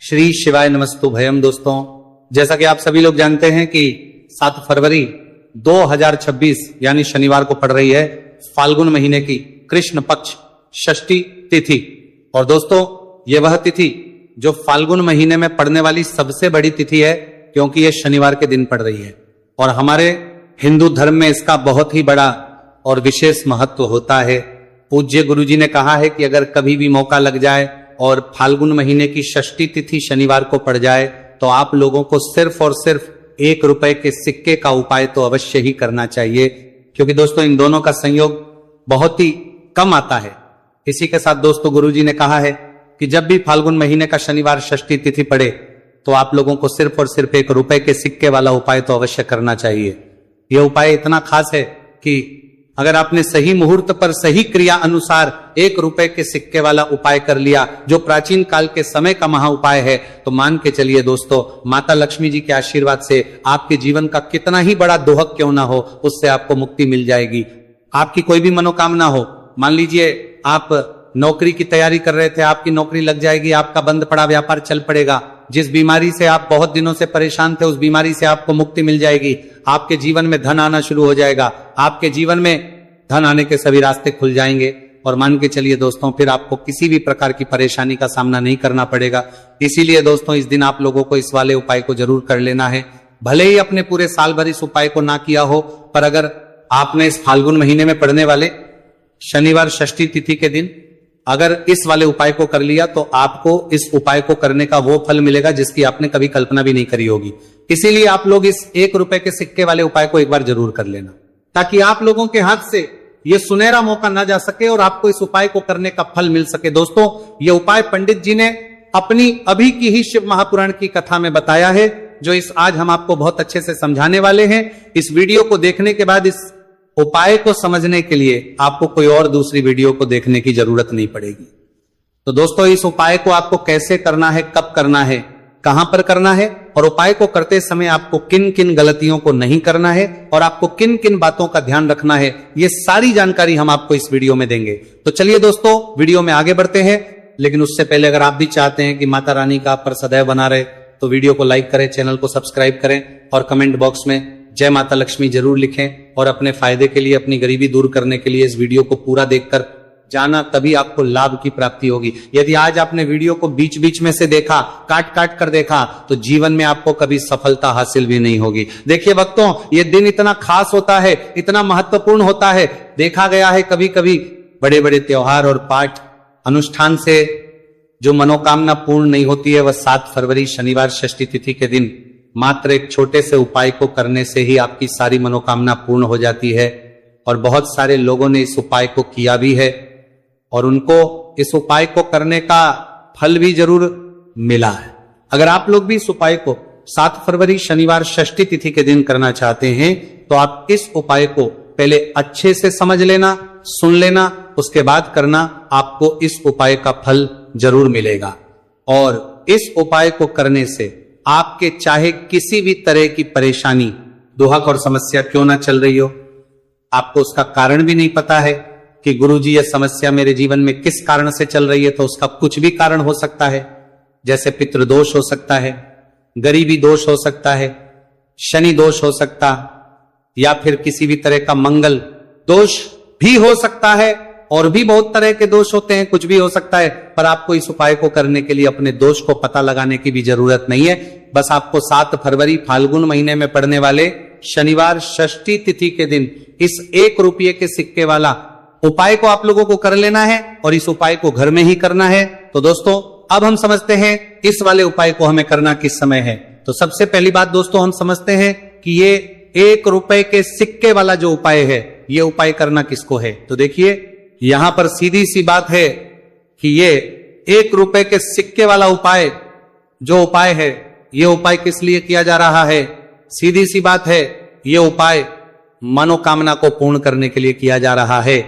श्री शिवाय नमस्तु भयम। दोस्तों, जैसा कि आप सभी लोग जानते हैं कि 7 फरवरी 2026 यानी शनिवार को पड़ रही है फाल्गुन महीने की कृष्ण पक्ष षष्ठी तिथि। और दोस्तों, ये वह तिथि जो फाल्गुन महीने में पड़ने वाली सबसे बड़ी तिथि है, क्योंकि ये शनिवार के दिन पड़ रही है। और हमारे हिंदू धर्म में इसका बहुत ही बड़ा और विशेष महत्व होता है। पूज्य गुरुजी ने कहा है कि अगर कभी भी मौका लग जाए और फाल्गुन महीने की षष्ठी तिथि शनिवार को पड़ जाए तो आप लोगों को सिर्फ और सिर्फ 1 रुपए के सिक्के का उपाय तो अवश्य ही करना चाहिए, क्योंकि दोस्तों इन दोनों का संयोग बहुत ही कम आता है। इसी के साथ दोस्तों, गुरुजी ने कहा है कि जब भी फाल्गुन महीने का शनिवार षष्ठी तिथि पड़े तो आप लोगों को सिर्फ और सिर्फ 1 रुपए के सिक्के वाला उपाय तो अवश्य करना चाहिए। यह उपाय इतना खास है कि अगर आपने सही मुहूर्त पर सही क्रिया अनुसार 1 रुपए के सिक्के वाला उपाय कर लिया, जो प्राचीन काल के समय का महा उपाय है, तो मान के चलिए दोस्तों, माता लक्ष्मी जी के आशीर्वाद से आपके जीवन का कितना ही बड़ा दोहक क्यों ना हो, उससे आपको मुक्ति मिल जाएगी। आपकी कोई भी मनोकामना हो, मान लीजिए आप नौकरी की तैयारी कर रहे थे, आपकी नौकरी लग जाएगी, आपका बंद पड़ा व्यापार चल पड़ेगा। जिस बीमारी से आप बहुत दिनों से परेशान थे, उस बीमारी से आपको मुक्ति मिल जाएगी। आपके जीवन में धन आना शुरू हो जाएगा, आपके जीवन में धन आने के सभी रास्ते खुल जाएंगे। और मान के चलिए दोस्तों, फिर आपको किसी भी प्रकार की परेशानी का सामना नहीं करना पड़ेगा। इसीलिए दोस्तों, इस दिन आप लोगों को इस वाले उपाय को जरूर कर लेना है। भले ही अपने पूरे साल भर इस उपाय को ना किया हो, पर अगर आपने इस फाल्गुन महीने में पड़ने वाले शनिवार षष्ठी तिथि के दिन अगर इस वाले उपाय को कर लिया, तो आपको इस उपाय को करने का वो फल मिलेगा जिसकी आपने कभी कल्पना भी नहीं करी होगी। इसीलिए आप लोग इस 1 रुपए के सिक्के वाले उपाय को एक बार जरूर कर लेना, ताकि आप लोगों के हाथ से ये सुनहरा मौका ना जा सके और आपको इस उपाय को करने का फल मिल सके। दोस्तों, ये उपाय पंडित जी ने अपनी अभी की ही शिव महापुराण की कथा में बताया है, जो इस आज हम आपको बहुत अच्छे से समझाने वाले हैं। इस वीडियो को देखने के बाद इस उपाय को समझने के लिए आपको कोई और दूसरी वीडियो को देखने की जरूरत नहीं पड़ेगी। तो दोस्तों, इस उपाय को आपको कैसे करना है, कब करना है, कहां पर करना है, और उपाय को करते समय आपको किन किन गलतियों को नहीं करना है और आपको किन किन बातों का ध्यान रखना है, ये सारी जानकारी हम आपको इस वीडियो में देंगे। तो चलिए दोस्तों, वीडियो में आगे बढ़ते हैं। लेकिन उससे पहले अगर आप भी चाहते हैं कि माता रानी का आप पर सदैव बना रहे, तो वीडियो को लाइक करें, चैनल को सब्सक्राइब करें और कमेंट बॉक्स में जय माता लक्ष्मी जरूर लिखें। और अपने फायदे के लिए, अपनी गरीबी दूर करने के लिए इस वीडियो को पूरा देखकर जाना, तभी आपको लाभ की प्राप्ति होगी। यदि आज आपने वीडियो को बीच बीच में से देखा, काट काट कर देखा, तो जीवन में आपको कभी सफलता हासिल भी नहीं होगी। देखिए भक्तों, ये दिन इतना खास होता है, इतना महत्वपूर्ण होता है। देखा गया है कभी कभी बड़े बड़े त्योहार और पाठ अनुष्ठान से जो मनोकामना पूर्ण नहीं होती है, वह 7 फरवरी शनिवार षष्ठी तिथि के दिन मात्र एक छोटे से उपाय को करने से ही आपकी सारी मनोकामना पूर्ण हो जाती है। और बहुत सारे लोगों ने इस उपाय को किया भी है और उनको इस उपाय को करने का फल भी जरूर मिला है। अगर आप लोग भी इस उपाय को 7 फरवरी शनिवार षष्ठी तिथि के दिन करना चाहते हैं, तो आप इस उपाय को पहले अच्छे से समझ लेना, सुन लेना, उसके बाद करना। आपको इस उपाय का फल जरूर मिलेगा। और इस उपाय को करने से आपके चाहे किसी भी तरह की परेशानी, दुहक और समस्या क्यों ना चल रही हो, आपको उसका कारण भी नहीं पता है कि गुरुजी यह समस्या मेरे जीवन में किस कारण से चल रही है, तो उसका कुछ भी कारण हो सकता है। जैसे पितृदोष हो सकता है, गरीबी दोष हो सकता है, शनि दोष हो सकता, या फिर किसी भी तरह का मंगल दोष भी हो सकता है। और भी बहुत तरह के दोष होते हैं, कुछ भी हो सकता है। पर आपको इस उपाय को करने के लिए अपने दोष को पता लगाने की भी जरूरत नहीं है। बस आपको 7 फरवरी फाल्गुन महीने में पड़ने वाले शनिवार षष्ठी तिथि के दिन इस 1 रुपये के सिक्के वाला उपाय को आप लोगों को कर लेना है, और इस उपाय को घर में ही करना है। तो दोस्तों, अब हम समझते हैं इस वाले उपाय को हमें करना किस समय है। तो सबसे पहली बात दोस्तों, हम समझते हैं कि ये 1 रुपए के सिक्के वाला जो उपाय है, ये उपाय करना किसको है। तो देखिए, यहां पर सीधी सी बात है कि ये 1 रुपए के सिक्के वाला उपाय जो उपाय है, ये उपाय किस लिए किया जा रहा है। सीधी सी बात है, ये उपाय मनोकामना को पूर्ण करने के लिए किया जा रहा है,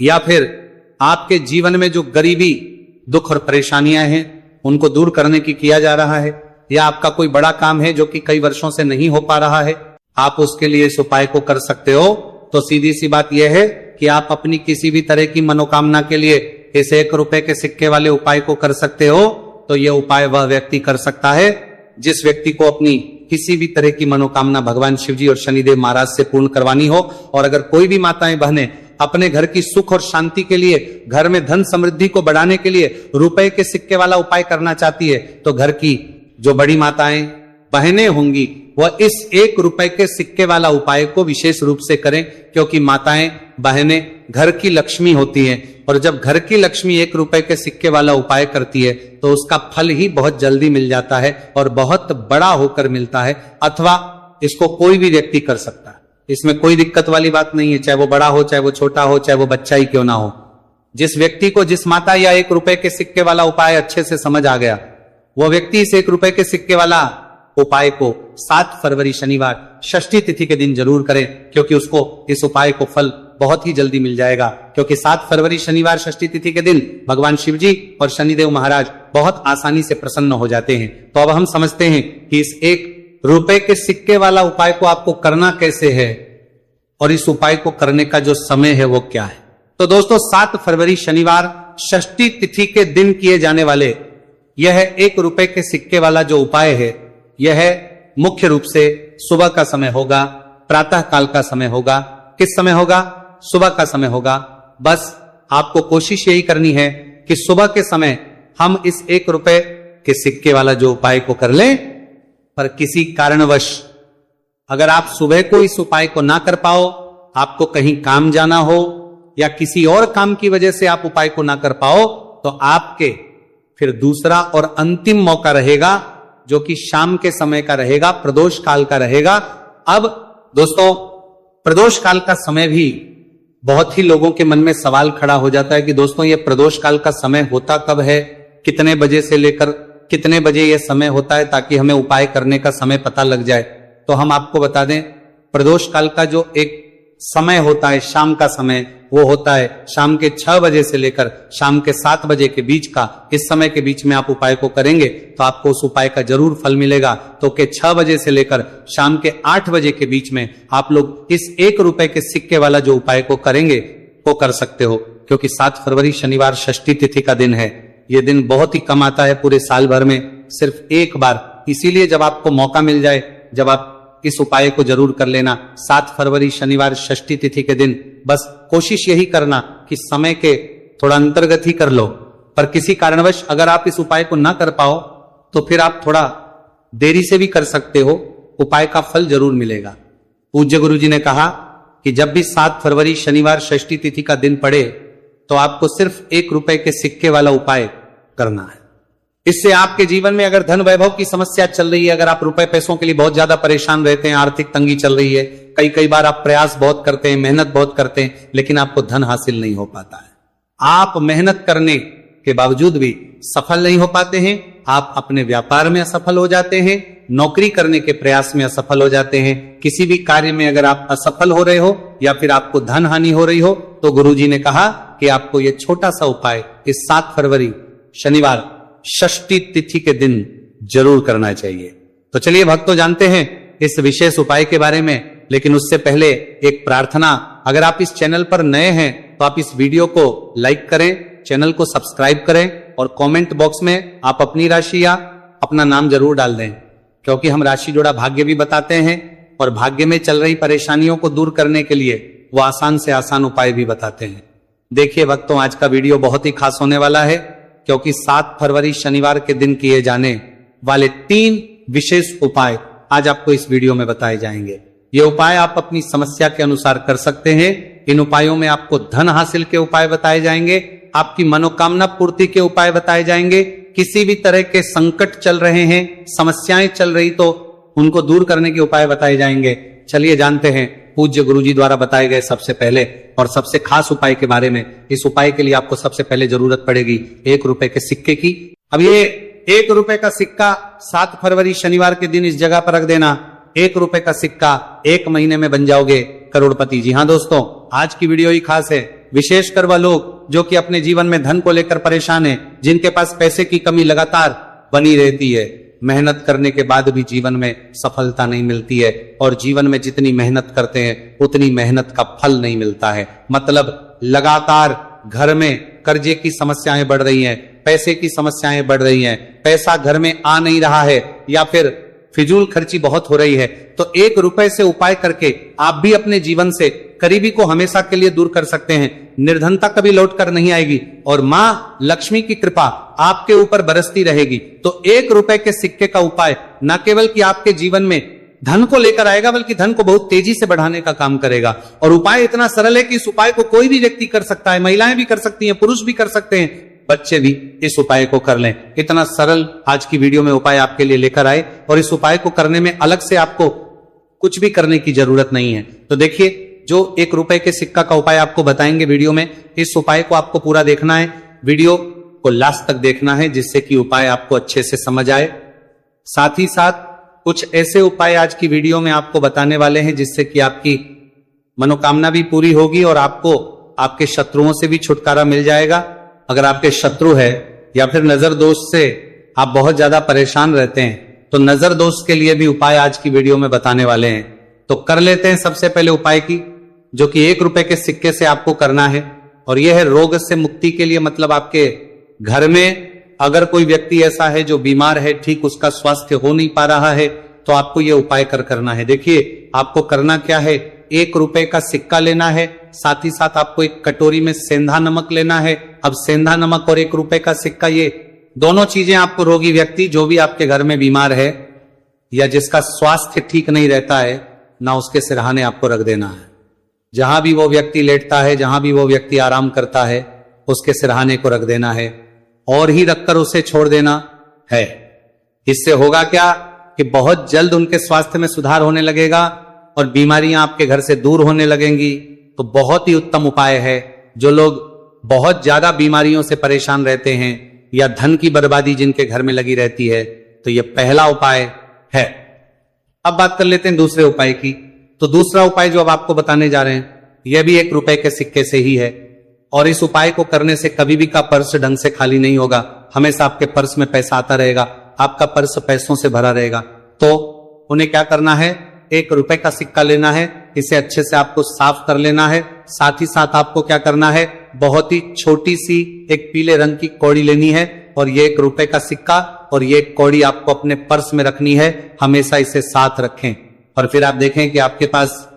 या फिर आपके जीवन में जो गरीबी, दुख और परेशानियां हैं, उनको दूर करने की किया जा रहा है, या आपका कोई बड़ा काम है जो कि कई वर्षों से नहीं हो पा रहा है, आप उसके लिए इस उपाय को कर सकते हो। तो सीधी सी बात यह है कि आप अपनी किसी भी तरह की मनोकामना के लिए इस 1 रुपए के सिक्के वाले उपाय को कर सकते हो। तो यह उपाय वह व्यक्ति कर सकता है जिस व्यक्ति को अपनी किसी भी तरह की मनोकामना भगवान शिवजी और शनिदेव महाराज से पूर्ण करवानी हो। और अगर कोई भी माताएं बहनें अपने घर की सुख और शांति के लिए, घर में धन समृद्धि को बढ़ाने के लिए रुपए के सिक्के वाला उपाय करना चाहती है, तो घर की जो बड़ी माताएं बहनें होंगी वह इस 1 रुपए के सिक्के वाला उपाय को विशेष रूप से करें, क्योंकि माताएं बहनें घर की लक्ष्मी होती हैं। और जब घर की लक्ष्मी 1 रुपए के सिक्के वाला उपाय करती है तो उसका फल ही बहुत जल्दी मिल जाता है और बहुत बड़ा होकर मिलता है। अथवा इसको कोई भी व्यक्ति कर सकता है, इसमें कोई दिक्कत वाली बात नहीं है, चाहे वो बड़ा हो, चाहे वो छोटा हो, चाहे वो बच्चा ही क्यों ना हो। जिस व्यक्ति को, जिस माता या 1 रुपए के सिक्के वाला उपाय अच्छे से समझ आ गया, वो व्यक्ति इस 1 रुपए के सिक्के वाला उपाय को 7 फरवरी शनिवार षष्ठी तिथि के दिन जरूर करें, क्योंकि उसको इस उपाय को फल बहुत ही जल्दी मिल जाएगा। क्योंकि 7 फरवरी शनिवार षष्ठी तिथि के दिन भगवान शिवजी और शनिदेव महाराज बहुत आसानी से प्रसन्न हो जाते हैं। तो अब हम समझते हैं कि इस 1 रुपए के सिक्के वाला उपाय को आपको करना कैसे है और इस उपाय को करने का जो समय है वो क्या है। तो दोस्तों, 7 फरवरी शनिवार षष्ठी तिथि के दिन किए जाने वाले यह 1 रुपए के सिक्के वाला जो उपाय है, यह मुख्य रूप से सुबह का समय होगा, प्रातः काल का समय होगा। किस समय होगा? सुबह का समय होगा। बस आपको कोशिश यही करनी है कि सुबह के समय हम इस 1 रुपए के सिक्के वाला जो उपाय को कर लें। पर किसी कारणवश अगर आप सुबह को इस उपाय को ना कर पाओ, आपको कहीं काम जाना हो या किसी और काम की वजह से आप उपाय को ना कर पाओ, तो आपके फिर दूसरा और अंतिम मौका रहेगा, जो कि शाम के समय का रहेगा, प्रदोष काल का रहेगा। अब दोस्तों, प्रदोष काल का समय भी बहुत ही लोगों के मन में सवाल खड़ा हो जाता है कि दोस्तों ये प्रदोष काल का समय होता कब है, कितने बजे से लेकर कितने बजे यह समय होता है, ताकि हमें उपाय करने का समय पता लग जाए। तो हम आपको बता दें, प्रदोष काल का जो एक समय होता है, शाम का समय, वो होता है शाम के 6 बजे से लेकर शाम के 7 बजे के बीच का। इस समय के बीच में आप उपाय को करेंगे तो आपको उस उपाय का जरूर फल मिलेगा। तो के 6 बजे से लेकर शाम के 8 बजे के बीच में आप लोग इस 1 रुपए के सिक्के वाला जो उपाय को करेंगे वो कर सकते हो, क्योंकि 7 फरवरी शनिवार षष्ठी तिथि का दिन है। यह दिन बहुत ही कम आता है पूरे साल भर में, सिर्फ एक बार। इसीलिए जब आपको मौका मिल जाए, जब आप इस उपाय को जरूर कर लेना। 7 फरवरी शनिवार षष्ठी तिथि के दिन बस कोशिश यही करना कि समय के थोड़ा अंतर्गत ही कर लो। पर किसी कारणवश अगर आप इस उपाय को ना कर पाओ तो फिर आप थोड़ा देरी से भी कर सकते हो, उपाय का फल जरूर मिलेगा। पूज्य गुरु जी ने कहा कि जब भी 7 फरवरी शनिवार षष्ठी तिथि का दिन पड़े तो आपको सिर्फ 1 रुपए के सिक्के वाला उपाय करना है। इससे आपके जीवन में अगर धन वैभव की समस्या चल रही है, अगर आप रुपए पैसों के लिए बहुत ज्यादा परेशान रहते हैं, आर्थिक तंगी चल रही है, कई बार आप प्रयास बहुत करते हैं, मेहनत बहुत करते हैं, लेकिन आपको धन हासिल नहीं हो पाता है, आप मेहनत करने के बावजूद भी सफल नहीं हो पाते हैं, आप अपने व्यापार में असफल हो जाते हैं, नौकरी करने के प्रयास में असफल हो जाते हैं, किसी भी कार्य में अगर आप असफल हो रहे हो या फिर आपको धन हानि हो रही हो, तो गुरुजी ने कहा कि आपको यह छोटा सा उपाय इस 7 फरवरी शनिवार षष्ठी तिथि के दिन जरूर करना चाहिए। तो चलिए भक्तों, जानते हैं इस विशेष उपाय के बारे में, लेकिन उससे पहले एक प्रार्थना। अगर आप इस चैनल पर नए हैं तो आप इस वीडियो को लाइक करें, चैनल को सब्सक्राइब करें और कमेंट बॉक्स में आप अपनी राशि या अपना नाम जरूर डाल दें, क्योंकि हम राशि जोड़ा भाग्य भी बताते हैं और भाग्य में चल रही परेशानियों को दूर करने के लिए वो आसान से आसान उपाय भी बताते हैं। देखिए भक्तों, आज का वीडियो बहुत ही खास होने वाला है, क्योंकि 7 फरवरी शनिवार के दिन किए जाने वाले 3 विशेष उपाय आज आपको इस वीडियो में बताए जाएंगे। ये उपाय आप अपनी समस्या के अनुसार कर सकते हैं। इन उपायों में आपको धन हासिल के उपाय बताए जाएंगे, आपकी मनोकामना पूर्ति के उपाय बताए जाएंगे, किसी भी तरह के संकट चल रहे हैं, समस्याएं चल रही तो उनको दूर करने के उपाय बताए जाएंगे। चलिए जानते हैं पूज्य गुरुजी द्वारा बताए गए सबसे पहले और सबसे खास उपाय के बारे में। इस उपाय के लिए आपको सबसे पहले जरूरत पड़ेगी 1 रुपए के सिक्के की। अब ये 1 रुपए का सिक्का 7 फरवरी शनिवार के दिन इस जगह पर रख देना। 1 रुपए का सिक्का 1 महीने में बन जाओगे करोड़पति। जी हाँ दोस्तों, आज की वीडियो ही खास है, विशेषकर वह लोग जो कि अपने जीवन में धन को लेकर परेशान है, जिनके पास पैसे की कमी लगातार बनी रहती है, मेहनत करने के बाद भी जीवन में सफलता नहीं मिलती है और जीवन में जितनी मेहनत करते हैं उतनी मेहनत का फल नहीं मिलता है। मतलब लगातार घर में कर्जे की समस्याएं बढ़ रही हैं, पैसे की समस्याएं बढ़ रही हैं, पैसा घर में आ नहीं रहा है, या फिर फिजूल खर्ची बहुत हो रही है, तो 1 रुपए से उपाय करके आप भी अपने जीवन से करीबी को हमेशा के लिए दूर कर सकते हैं। निर्धनता कभी लौट कर नहीं आएगी और मां लक्ष्मी की कृपा आपके ऊपर बरसती रहेगी। तो 1 रुपए के सिक्के का उपाय न केवल कि आपके जीवन में धन को लेकर आएगा, बल्कि धन को बहुत तेजी से बढ़ाने का काम करेगा। और उपाय इतना सरल है कि इस उपाय को कोई भी व्यक्ति कर सकता है, महिलाएं भी कर सकती हैं, पुरुष भी कर सकते हैं, बच्चे भी इस उपाय को कर लें। इतना सरल आज की वीडियो में उपाय आपके लिए लेकर आए, और इस उपाय को करने में अलग से आपको कुछ भी करने की जरूरत नहीं है। तो देखिए, जो 1 रुपए के सिक्का का उपाय आपको बताएंगे वीडियो में, इस उपाय को आपको पूरा देखना है, वीडियो को लास्ट तक देखना है, जिससे कि उपाय आपको अच्छे से समझ आए। साथ ही साथ कुछ ऐसे उपाय आज की वीडियो में आपको बताने वाले हैं जिससे कि आपकी मनोकामना भी पूरी होगी और आपको आपके शत्रुओं से भी छुटकारा मिल जाएगा। अगर आपके शत्रु है या फिर नजर दोष से आप बहुत ज्यादा परेशान रहते हैं, तो नजर दोष के लिए भी उपाय आज की वीडियो में बताने वाले हैं। तो कर लेते हैं सबसे पहले उपाय की, जो कि 1 रुपए के सिक्के से आपको करना है, और यह है रोग से मुक्ति के लिए। मतलब आपके घर में अगर कोई व्यक्ति ऐसा है जो बीमार है, ठीक उसका स्वास्थ्य हो नहीं पा रहा है, तो आपको यह उपाय करना है। देखिए, आपको करना क्या है, 1 रुपए का सिक्का लेना है, साथ ही साथ आपको एक कटोरी में सेंधा नमक लेना है। अब सेंधा नमक और 1 रुपए का सिक्का, ये दोनों चीजें आपको रोगी व्यक्ति जो भी आपके घर में बीमार है या जिसका स्वास्थ्य ठीक नहीं रहता है ना, उसके सिरहाने आपको रख देना है। जहां भी वो व्यक्ति लेटता है, जहां भी वो व्यक्ति आराम करता है, उसके सिरहाने को रख देना है और ही रखकर उसे छोड़ देना है। इससे होगा क्या कि बहुत जल्द उनके स्वास्थ्य में सुधार होने लगेगा और बीमारियां आपके घर से दूर होने लगेंगी। तो बहुत ही उत्तम उपाय है। जो लोग बहुत ज्यादा बीमारियों से परेशान रहते हैं या धन की बर्बादी जिनके घर में लगी रहती है, तो यह पहला उपाय है। अब बात कर लेते हैं दूसरे उपाय की। तो दूसरा उपाय जो अब आपको बताने जा रहे हैं, यह भी 1 रुपए के सिक्के से ही है, और इस उपाय को करने से कभी भी का पर्स ढंग से खाली नहीं होगा। हमेशा आपके पर्स में पैसा आता रहेगा, आपका पर्स पैसों से भरा रहेगा। तो उन्हें क्या करना है, 1 रुपए का सिक्का लेना है, इसे अच्छे से आपको साफ कर लेना है। साथ ही साथ आपको क्या करना है, बहुत ही छोटी सी एक पीले रंग की कौड़ी लेनी है, और ये 1 रुपए का सिक्का और ये कौड़ी आपको अपने पर्स में रखनी है। हमेशा इसे साथ रखें, और फिर आप देखें कि आपके पास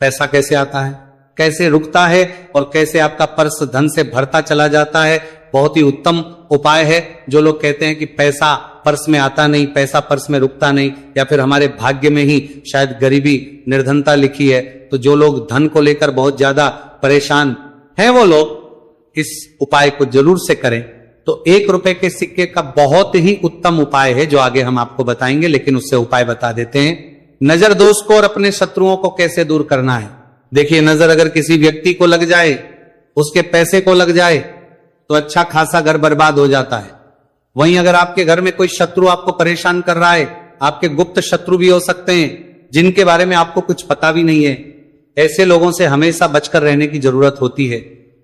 पैसा कैसे आता है, कैसे रुकता है, और कैसे आपका पर्स धन से भरता चला जाता है। बहुत ही उत्तम उपाय है। जो लोग कहते हैं कि पैसा पर्स में आता नहीं, पैसा पर्स में रुकता नहीं, या फिर हमारे भाग्य में ही शायद गरीबी निर्धनता लिखी है, तो जो लोग धन को लेकर बहुत ज्यादा परेशान हैं, वो लोग इस उपाय को जरूर से करें। तो 1 रुपए के सिक्के का बहुत ही उत्तम उपाय है, जो आगे हम आपको बताएंगे, लेकिन उससे उपाय बता देते हैं। नजर दोष को और अपने शत्रुओं को कैसे दूर करना है। देखिए, नजर अगर किसी व्यक्ति को लग जाए, उसके पैसे को लग जाए, तो अच्छा खासा घर बर्बाद हो जाता है। वहीं अगर आपके घर में कोई शत्रु आपको परेशान कर रहा है, आपके गुप्त शत्रु भी हो सकते हैं जिनके बारे में आपको कुछ पता भी नहीं है, ऐसे लोगों से हमेशा बचकर रहने की जरूरत होती है,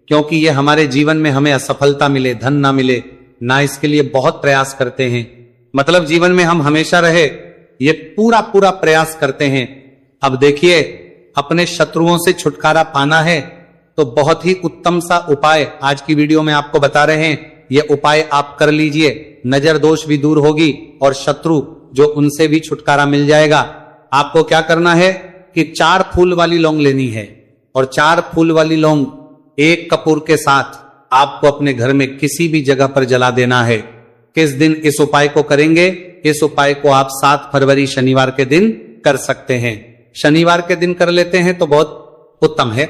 क्योंकि ये हमारे जीवन में हमें असफलता मिले, धन ना मिले ना, इसके लिए बहुत प्रयास करते हैं। मतलब जीवन में हम हमेशा रहे, ये पूरा प्रयास करते हैं। अब देखिए, अपने शत्रुओं से छुटकारा पाना है तो बहुत ही उत्तम सा उपाय आज की वीडियो में आपको बता रहे हैं। यह उपाय आप कर लीजिए, नजर दोष भी दूर होगी और शत्रु जो उनसे भी छुटकारा मिल जाएगा। आपको क्या करना है कि 4 फूल वाली लौंग लेनी है, और 4 फूल वाली लौंग 1 कपूर के साथ आपको अपने घर में किसी भी जगह पर जला देना है। किस दिन इस उपाय को करेंगे? इस उपाय को आप 7 फरवरी शनिवार के दिन कर सकते हैं। शनिवार के दिन कर लेते हैं तो बहुत उत्तम है।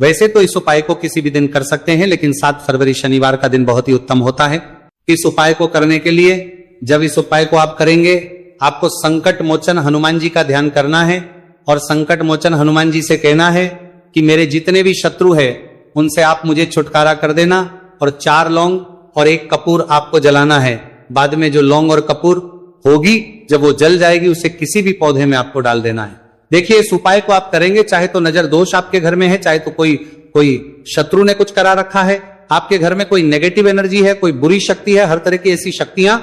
वैसे तो इस उपाय को किसी भी दिन कर सकते हैं, लेकिन 7 फरवरी शनिवार का दिन बहुत ही उत्तम होता है। इस उपाय को करने के लिए, जब इस उपाय को आप करेंगे, आपको संकट मोचन हनुमान जी का ध्यान करना है, और संकट मोचन हनुमान जी से कहना है कि मेरे जितने भी शत्रु है उनसे आप मुझे छुटकारा कर देना, और 4 लौंग और 1 कपूर आपको जलाना है। बाद में जो लौंग और कपूर होगी, जब वो जल जाएगी, उसे किसी भी पौधे में आपको डाल देना है। देखिए, इस उपाय को आप करेंगे, चाहे तो नजर दोष आपके घर में है, चाहे तो कोई शत्रु ने कुछ करा रखा है, आपके घर में कोई नेगेटिव एनर्जी है, कोई बुरी शक्ति है, हर तरह की ऐसी शक्तियां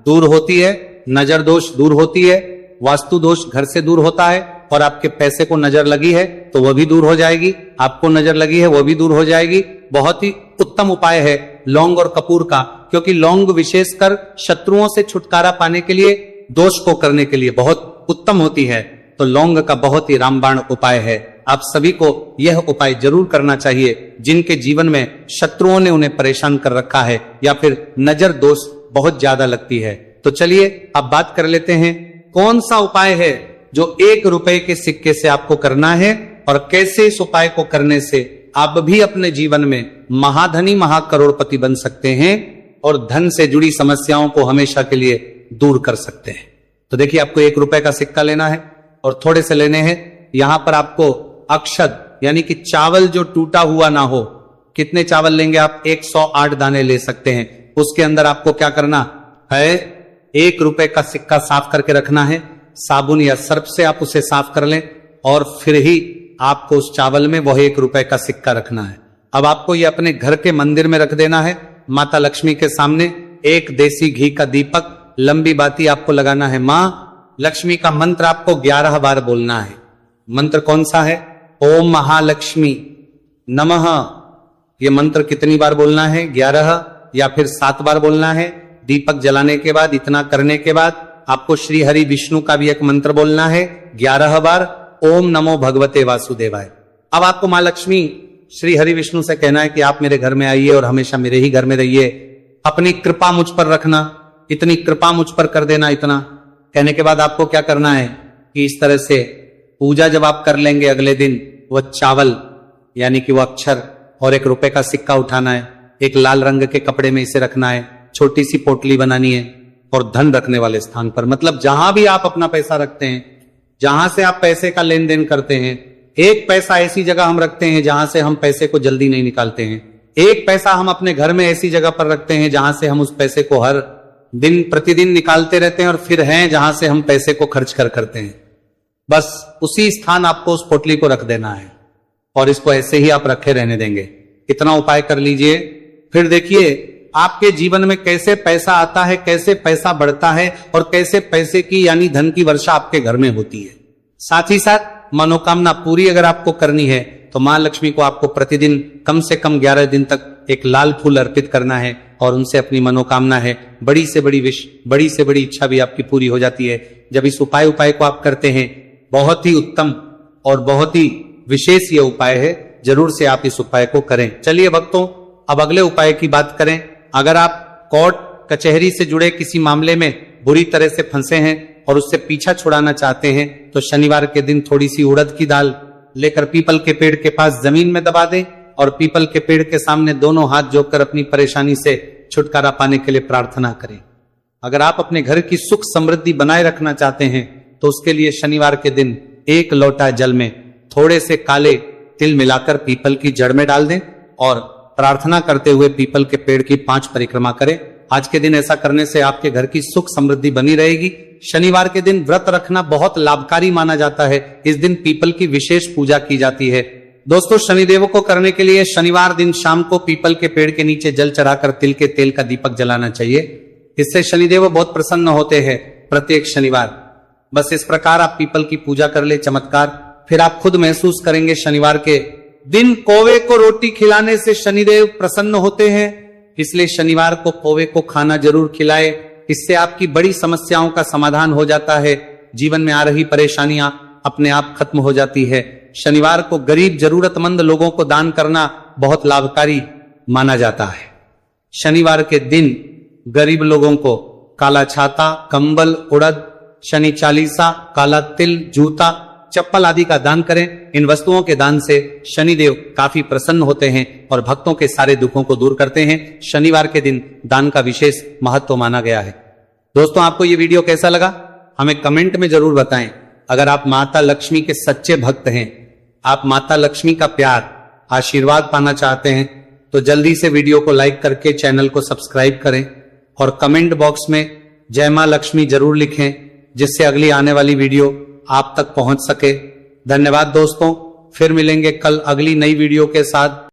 दूर होती है। नजर दोष दूर होती है, वास्तु दोष घर से दूर होता है, और आपके पैसे को नजर लगी है तो वह भी दूर हो जाएगी, आपको नजर लगी है वो भी दूर हो जाएगी। बहुत ही उत्तम उपाय है लौंग और कपूर का। क्योंकि लौंग विशेषकर शत्रुओं से छुटकारा पाने के लिए, दोष को करने के लिए बहुत उत्तम होती है। तो लौंग का बहुत ही रामबाण उपाय है। आप सभी को यह उपाय जरूर करना चाहिए जिनके जीवन में शत्रुओं ने उन्हें परेशान कर रखा है या फिर नजर दोष बहुत ज्यादा लगती है। तो चलिए अब बात कर लेते हैं कौन सा उपाय है जो 1 रुपए के सिक्के से आपको करना है और कैसे इस उपाय को करने से आप भी अपने जीवन में महाधनी महाकरोड़पति बन सकते हैं और धन से जुड़ी समस्याओं को हमेशा के लिए दूर कर सकते हैं। तो देखिए, आपको 1 रुपए का सिक्का लेना है और थोड़े से लेने हैं। यहां पर आपको अक्षत यानी कि चावल जो टूटा हुआ ना हो, कितने चावल लेंगे आप? 108 दाने ले सकते हैं। उसके अंदर आपको क्या करना है? 1 रुपए का सिक्का साफ करके रखना है। साबुन या सर्फ से आप उसे साफ कर लें और फिर ही आपको उस चावल में वह 1 रुपए का सिक्का रखना है। अब आपको यह अपने घर के मंदिर में रख देना है, माता लक्ष्मी के सामने। 1 देसी घी का दीपक, लंबी बाती आपको लगाना है। मां लक्ष्मी का मंत्र आपको 11 बार बोलना है। मंत्र कौन सा है? ओम महालक्ष्मी नमः। यह मंत्र कितनी बार बोलना है? 11 या फिर 7 बार बोलना है। दीपक जलाने के बाद, इतना करने के बाद आपको श्री हरि विष्णु का भी एक मंत्र बोलना है 11 बार, ओम नमो भगवते वासुदेवाय। अब आपको मां लक्ष्मी श्री हरि विष्णु से कहना है कि आप मेरे घर में आइए और हमेशा मेरे ही घर में रहिए। अपनी कृपा मुझ पर रखना, इतनी कृपा मुझ पर कर देना। इतना कहने के बाद आपको क्या करना है कि इस तरह से पूजा जब आप कर लेंगे, अगले दिन वह चावल यानी कि वह अक्षर और 1 रुपए का सिक्का उठाना है। एक लाल रंग के कपड़े में इसे रखना है। छोटी सी पोटली बनानी है और धन रखने वाले स्थान पर, मतलब जहां भी आप अपना पैसा रखते हैं, जहां से आप पैसे का लेन देन करते हैं, 1 पैसा ऐसी जगह हम रखते हैं जहां से हम पैसे को जल्दी नहीं निकालते हैं। 1 पैसा हम अपने घर में ऐसी जगह पर रखते हैं जहां से हम उस पैसे को हर दिन प्रतिदिन निकालते रहते हैं और फिर हैं जहां से हम पैसे को खर्च करते हैं। बस उसी स्थान आपको उस पोटली को रख देना है और इसको ऐसे ही आप रखे रहने देंगे। इतना उपाय कर लीजिए। फिर देखिए आपके जीवन में कैसे पैसा आता है, कैसे पैसा बढ़ता है और कैसे पैसे की यानी धन की वर्षा आपके घर में होती है। साथ ही साथ मनोकामना पूरी अगर आपको करनी है तो मां लक्ष्मी को आपको प्रतिदिन कम से कम 11 दिन तक एक लाल फूल अर्पित करना है और उनसे अपनी मनोकामना है, बड़ी से बड़ी विश, बड़ी से बड़ी इच्छा भी आपकी पूरी हो जाती है। जब इस उपाय को आप करते हैं, बहुत ही उत्तम और बहुत ही विशेष ये उपाय है। जरूर से आप इस उपाय को करें। चलिए भक्तों, अब अगले उपाय की बात करें। अगर आप कोर्ट कचहरी से जुड़े किसी मामले में बुरी तरह से फंसे हैं और उससे पीछा छुड़ाना चाहते हैं तो शनिवार के दिन थोड़ी सी उड़द की दाल लेकर पीपल के पेड़ के पास जमीन में दबा दें और पीपल के पेड़ के सामने दोनों हाथ जोड़कर अपनी परेशानी से छुटकारा पाने के लिए प्रार्थना करें। अगर आप अपने घर की सुख समृद्धि बनाए रखना चाहते हैं तो उसके लिए शनिवार के दिन 1 लोटा जल में थोड़े से काले तिल मिलाकर पीपल की जड़ में डाल दें और प्रार्थना करते हुए पीपल के पेड़ की 5 परिक्रमा करें। आज के दिन ऐसा करने से आपके घर की सुख समृद्धि बनी रहेगी। शनिवार के दिन व्रत रखना बहुत लाभकारी माना जाता है। इस दिन पीपल की विशेष पूजा की जाती है। दोस्तों, शनिदेव को करने के लिए शनिवार दिन शाम को पीपल के पेड़ के नीचे जल चढ़ाकर तिल के तेल का दीपक जलाना चाहिए। इससे शनिदेव बहुत प्रसन्न होते हैं प्रत्येक शनिवार। बस इस प्रकार आप पीपल की पूजा कर ले, चमत्कार। फिर आप खुद महसूस करेंगे शनिवार के दिन कौवे को रोटी खिलाने से शनिदेव प्रसन्न होते हैं। इसलिए शनिवार को कौवे को खाना जरूर खिलाए। इससे आपकी बड़ी समस्याओं का समाधान हो जाता है। जीवन में आ रही परेशानियां अपने आप खत्म हो जाती है। शनिवार को गरीब जरूरतमंद लोगों को दान करना बहुत लाभकारी माना जाता है। शनिवार के दिन गरीब लोगों को काला छाता, कंबल, उड़द, शनि चालीसा, काला तिल, जूता, चप्पल आदि का दान करें। इन वस्तुओं के दान से शनिदेव काफी प्रसन्न होते हैं और भक्तों के सारे दुखों को दूर करते हैं। शनिवार के दिन दान का विशेष महत्व माना गया है। दोस्तों, आपको ये वीडियो कैसा लगा हमें कमेंट में जरूर बताएं। अगर आप माता लक्ष्मी के सच्चे भक्त हैं, आप माता लक्ष्मी का प्यार, आशीर्वाद पाना चाहते हैं तो जल्दी से वीडियो को लाइक करके चैनल को सब्सक्राइब करें और कमेंट बॉक्स में जय मां लक्ष्मी जरूर लिखें, जिससे अगली आने वाली वीडियो आप तक पहुंच सके। धन्यवाद दोस्तों, फिर मिलेंगे कल अगली नई वीडियो के साथ।